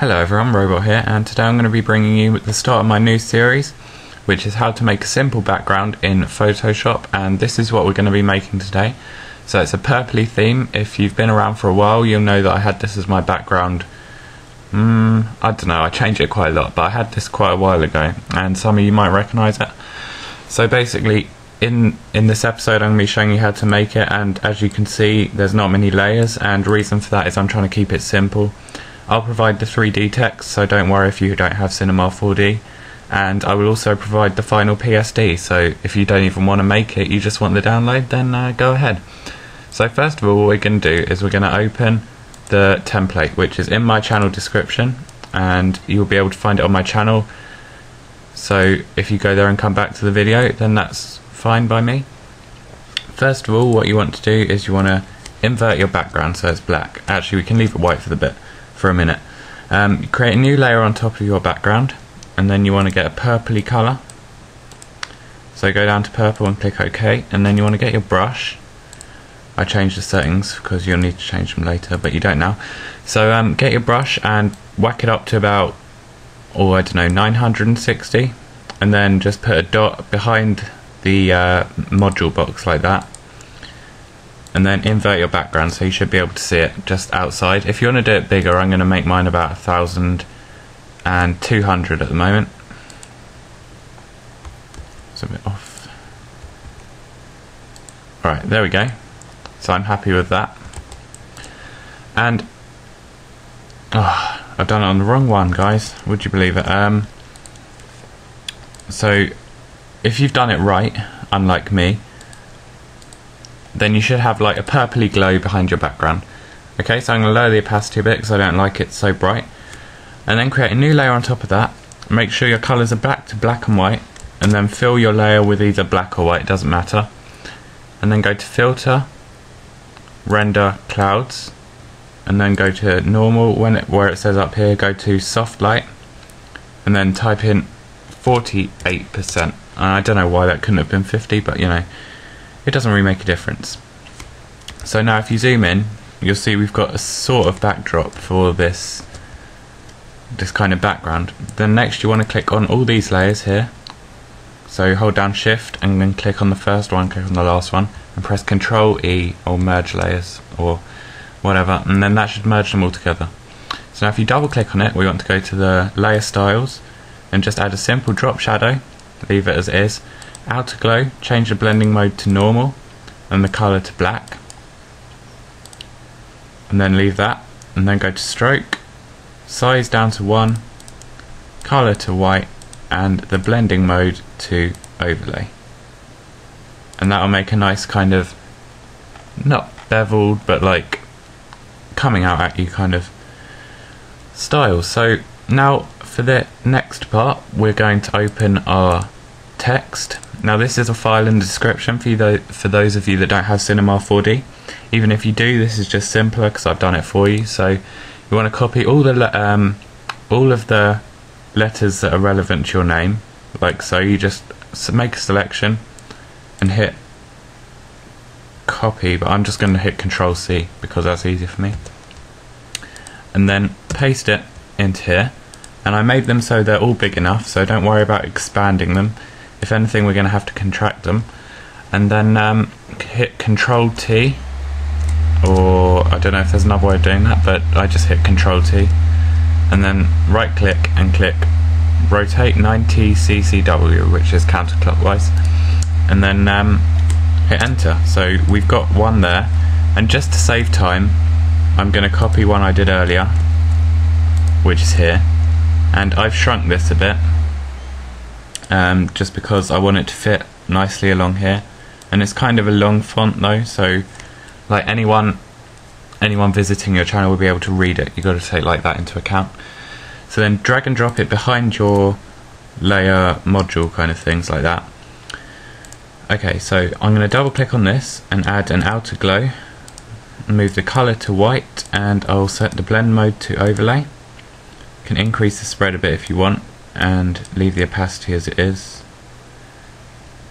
Hello everyone, Robot here, and today I'm going to be bringing you the start of my new series, which is how to make a simple background in Photoshop, and this is what we're going to be making today. So it's a purpley theme. If you've been around for a while, you'll know that I had this as my background. I don't know, I changed it quite a lot, but I had this quite a while ago, and some of you might recognise it. So basically, in this episode I'm going to be showing you how to make it, and as you can see there's not many layers, and the reason for that is I'm trying to keep it simple. I'll provide the 3D text, so don't worry if you don't have Cinema 4D, and I will also provide the final PSD, so if you don't even want to make it, you just want the download, then go ahead. So first of all, what we're going to do is we're going to open the template, which is in my channel description, and you'll be able to find it on my channel. So if you go there and come back to the video, then that's fine by me. First of all, what you want to do is you want to invert your background so it's black. Actually, we can leave it white for a minute. You create a new layer on top of your background, and then you want to get a purpley colour. So go down to purple and click OK, and then you want to get your brush. I changed the settings because you'll need to change them later, but you don't now. So get your brush and whack it up to about, I don't know, 960, and then just put a dot behind the module box like that, and then invert your background so you should be able to see it just outside. If you want to do it bigger, I'm going to make mine about 1200 at the moment. It's a bit off. Alright, there we go. So I'm happy with that. And I've done it on the wrong one, guys. Would you believe it? So if you've done it right, unlike me, then you should have like a purpley glow behind your background. Okay, so I'm going to lower the opacity a bit because I don't like it so bright, and then create a new layer on top of that. Make sure your colours are back to black and white, and then fill your layer with either black or white, it doesn't matter, and then go to filter, render clouds, and then go to normal. Where it says up here, go to soft light, and then type in 48%. I don't know why that couldn't have been 50, but you know, it doesn't really make a difference. So now if you zoom in, you'll see we've got a sort of backdrop for this kind of background. Then next you want to click on all these layers here. So hold down shift and then click on the first one, click on the last one, and press Ctrl E or merge layers or whatever, and then that should merge them all together. So now if you double click on it, we want to go to the layer styles and just add a simple drop shadow, leave it as it is. Outer glow, change the blending mode to normal and the colour to black, and then leave that, and then go to stroke, size down to 1, colour to white, and the blending mode to overlay, and that will make a nice kind of, not beveled, but like coming out at you kind of style. So now for the next part, we're going to open our text. Now this is a file in the description for those of you that don't have Cinema 4D. Even if you do, this is just simpler because I've done it for you. So you want to copy all of the letters that are relevant to your name, like so. You just make a selection and hit copy, but I'm just going to hit Ctrl C because that's easier for me, and then paste it into here. And I made them so they're all big enough, so don't worry about expanding them. If anything, we're going to have to contract them. And then hit Ctrl T, or I don't know if there's another way of doing that, but I just hit Ctrl T, and then right click and click rotate 90 ccW, which is counterclockwise, and then hit enter. So we've got one there, and just to save time, I'm going to copy one I did earlier, which is here, and I've shrunk this a bit. Just because I want it to fit nicely along here, and it's kind of a long font though, so like anyone visiting your channel will be able to read it. You've got to take like that into account. So then drag and drop it behind your layer module kind of things like that. Okay, so I'm going to double click on this and add an outer glow, move the colour to white, and I'll set the blend mode to overlay. You can increase the spread a bit if you want, and leave the opacity as it is,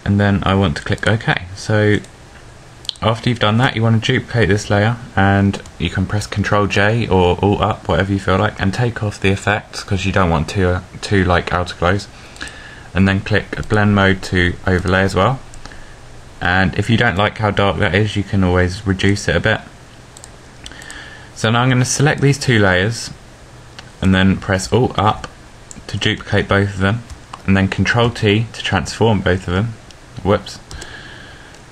and then I want to click OK. So after you've done that, you want to duplicate this layer, and you can press Ctrl J or Alt up, whatever you feel like, and take off the effects because you don't want two like outer glows. And then click blend mode to overlay as well. And if you don't like how dark that is, you can always reduce it a bit. So now I'm going to select these two layers and then press Alt up to duplicate both of them, and then Ctrl T to transform both of them. Whoops.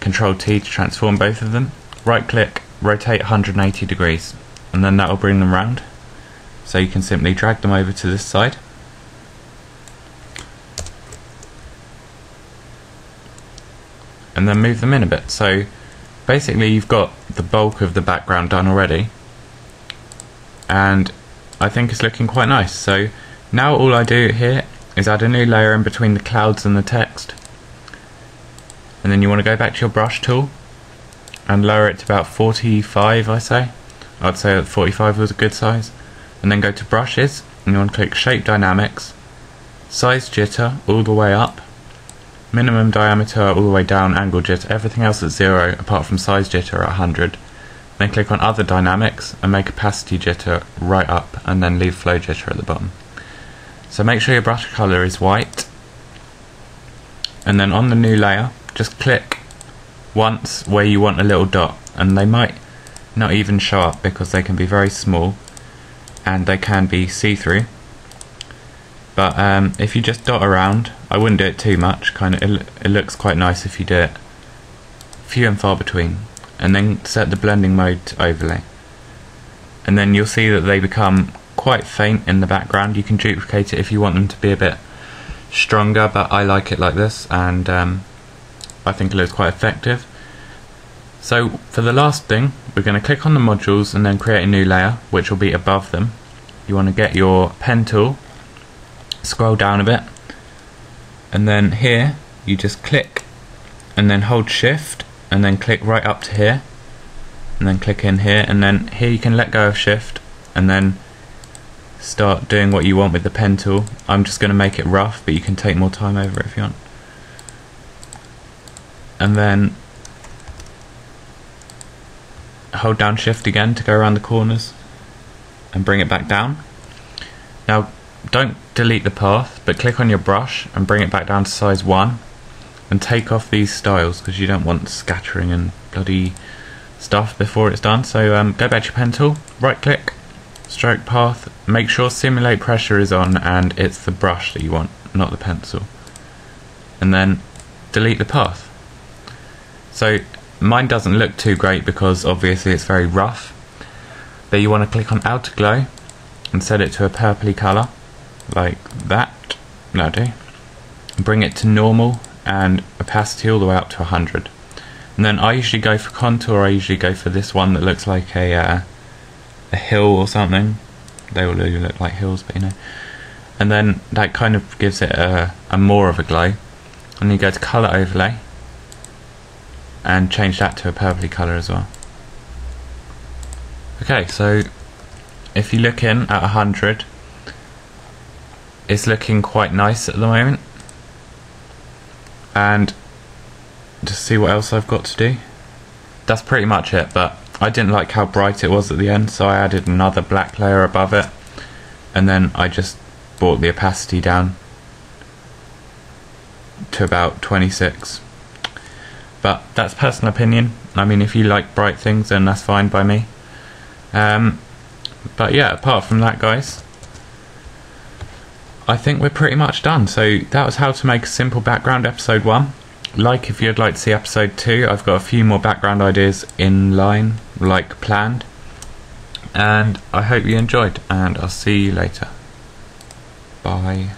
Ctrl T to transform both of them. Right click, rotate 180 degrees, and then that will bring them round. So you can simply drag them over to this side. And then move them in a bit. So basically you've got the bulk of the background done already, and I think it's looking quite nice. So now all I do here is add a new layer in between the clouds and the text, and then you want to go back to your brush tool and lower it to about 45. I'd say that 45 was a good size, and then go to brushes and you want to click shape dynamics, size jitter all the way up, minimum diameter all the way down, angle jitter, everything else at 0 apart from size jitter at 100. Then click on other dynamics and make opacity jitter right up, and then leave flow jitter at the bottom. So make sure your brush color is white, and then on the new layer just click once where you want a little dot, and they might not even show up because they can be very small and they can be see-through. But if you just dot around, I wouldn't do it too much, it looks quite nice if you do it few and far between, and then set the blending mode to overlay, and then you'll see that they become quite faint in the background. You can duplicate it if you want them to be a bit stronger, but I like it like this, and I think it looks quite effective. So for the last thing, we're going to click on the modules and then create a new layer which will be above them. You want to get your pen tool, scroll down a bit, and then here you just click and then hold shift and then click right up to here, and then click in here, and then here you can let go of shift and then start doing what you want with the pen tool. I'm just going to make it rough, but you can take more time over it if you want. And then hold down shift again to go around the corners and bring it back down. Now don't delete the path, but click on your brush and bring it back down to size 1, and take off these styles because you don't want scattering and bloody stuff before it's done. So go back to your pen tool, right click, stroke path, make sure simulate pressure is on and it's the brush that you want, not the pencil, and then delete the path. So mine doesn't look too great because obviously it's very rough, but you want to click on outer glow and set it to a purpley colour like that. That'll do. Bring it to normal and opacity all the way up to 100. And then I usually go for contour. I usually go for this one that looks like a hill or something. They all do look like hills, but you know. And then that kind of gives it a more of a glow. And then you go to colour overlay and change that to a purpley colour as well. Okay, so if you look in at 100, it's looking quite nice at the moment. And just see what else I've got to do. That's pretty much it, but I didn't like how bright it was at the end, so I added another black layer above it, and then I just brought the opacity down to about 26. But that's personal opinion. I mean, if you like bright things, then that's fine by me. But yeah, apart from that, guys, I think we're pretty much done. So that was how to make a simple background, episode 1. Like if you'd like to see episode 2, I've got a few more background ideas in line, like planned. And I hope you enjoyed, and I'll see you later. Bye.